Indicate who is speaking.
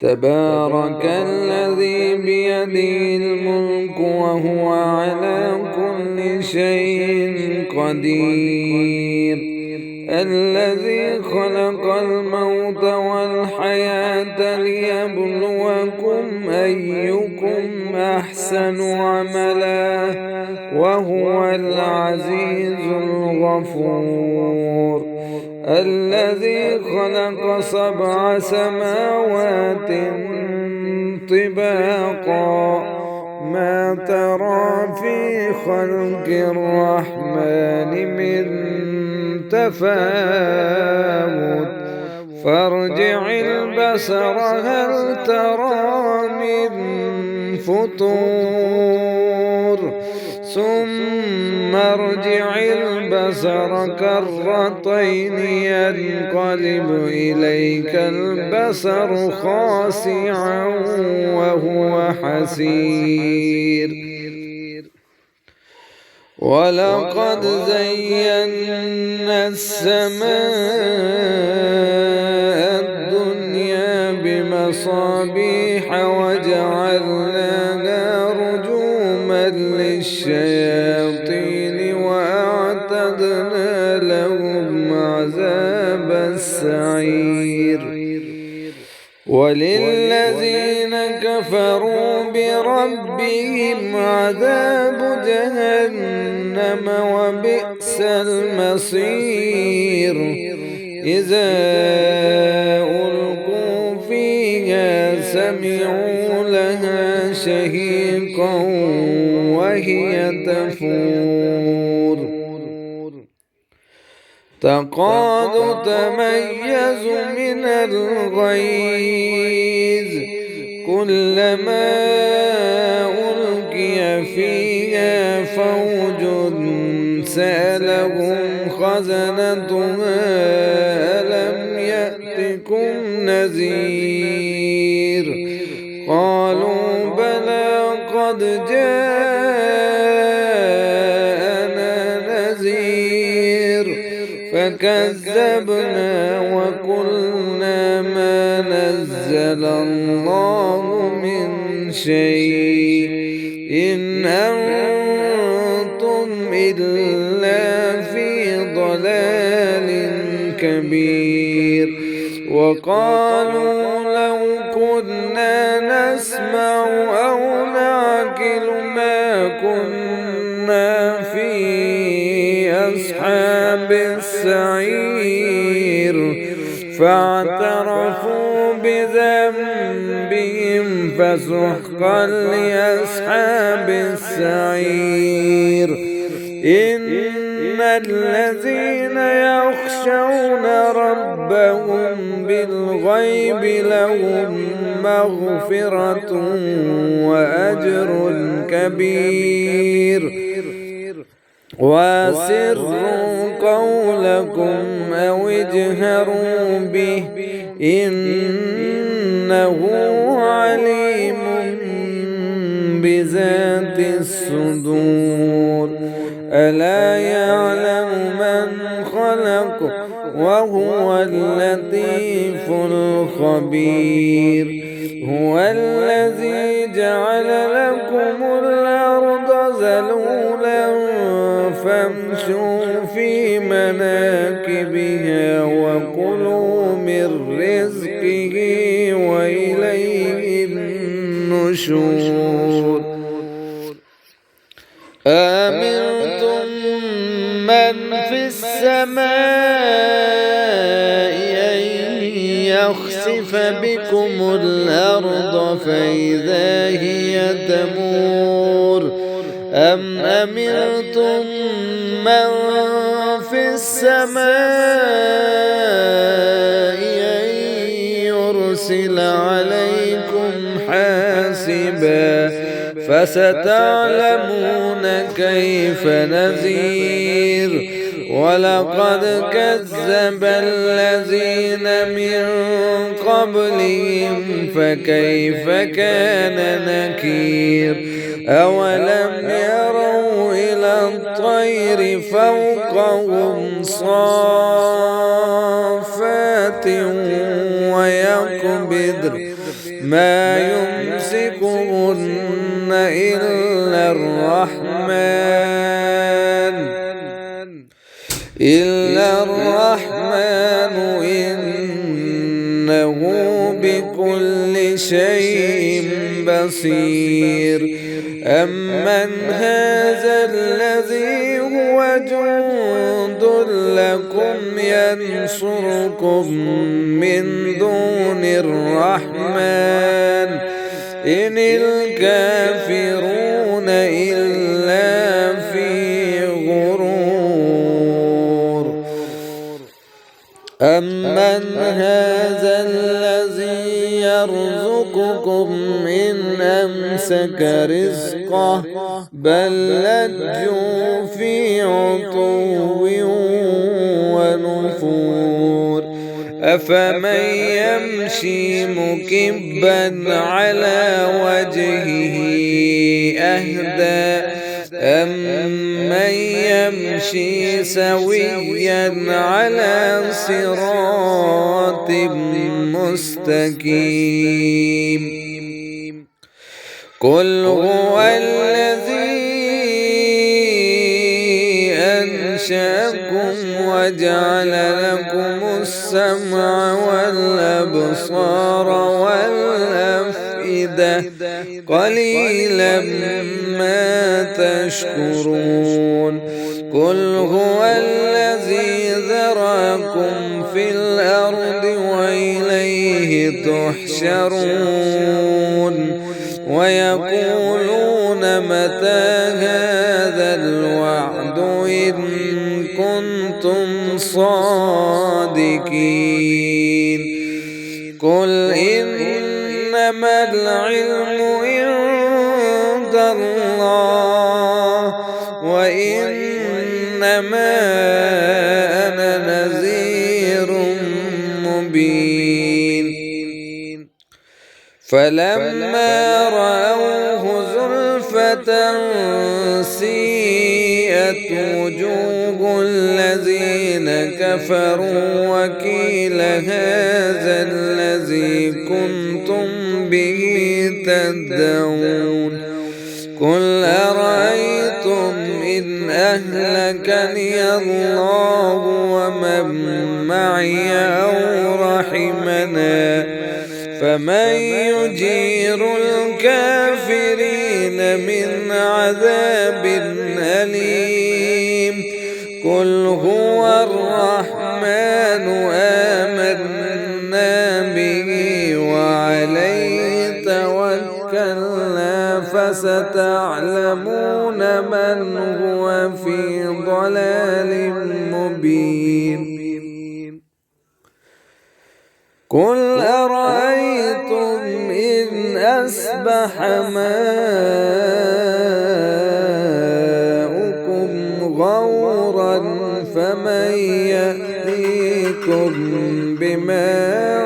Speaker 1: تبارك الذي بيده الملك وهو على كل شيء قدير، الذي خلق الموت والحياة ليبلوكم أيكم أحسن عملا وهو العزيز الغفور، الذي خلق 7 سماوات طباقا ما ترى في خلق الرحمن من تفاوت فارجع البصر هل ترى من فطور ثم ارجع البصر كرتين ينقلب إليك البصر خاسعا وهو حسير، ولقد زينا السماء الدنيا بمصابيح وجعلناها رجوما للشياطين وأعتدنا لهم عذاب السعير، وللذين كفروا بربهم عذاب جهنم وبئس المصير، إذا ألقوا فيها سمعوا لها شهيقا وهي تفور تكاد تميز من الغيظ كلما ألقي فيها فوج سألهم خزنتها ألم يأتكم نذير قالوا بلى قد جاءنا نذير فكذبنا وقلنا ما نزل الله من شيء إن أنتم إلا في ضلال كبير، وقالوا لو كنا نسمع أو نعقل ما كنا في أصحاب السعير فاعترفوا بذنبهم فسحقا لأصحاب السعير، إن الذين يخشون ربهم بالغيب لهم مغفرة وأجر كبير، وأسروا قولكم أو اجهروا به إنه عليم بذات الصدور، ألا يعلم من خلق وهو اللطيف الخبير، هو الذي جعل لكم الأرض ذلولا فامشوا في مناكبها وكلوا من رزقه وإليه النشور، أأمنتم من في السماء أن يخسف بكم الأرض فإذا هي تمور أم أمنتم من في السماء أن يرسل عليكم حاسبا فستعلمون كيف نذير، ولقد كذب الذين من قبلهم فكيف كان نكير، أولم يروا إلى الطير فوقهم صافات ويقبضن ما يمسكهن إلا الرحمن إنه بكل شيء بصير. أمن هذا الذي هو جند لكم ينصركم من دون الرحمن إن الكافرون إلا في غرور. أمن هذا الذي يرزقكم إن أمسك رزقه بل لجوا في عتو ونفور. أفمن يمشي مكبا على وجهه أهدى أمن يمشي سويا على صراط مستقيم. قل هو الذي أنشأكم وجعل لكم السمع والأبصار والأفئدة قليلا ما تشكرون. قل هو الذي ذرأكم في الأرض وإليه تحشرون. ويقولون متى هذا الوعد إن كنتم صادقين. قل إنما العلم عند الله وإنما أنا نذير مبين. فلما رأوه زلفة سيئت وجوه الذين كفروا وقيل هذا الذي كنتم به تدعون. قل أرأيتم إن أهلكني الله ومن معي أو رحمنا فمن يجير الكافرين من عذاب أليم. قل هو الرحمن آمنا به وعليه توكلنا فستعلمون من هو في ضلال مبين. قل أرأيتم إن أصبح ماؤكم غورا فمن يأتيكم بماء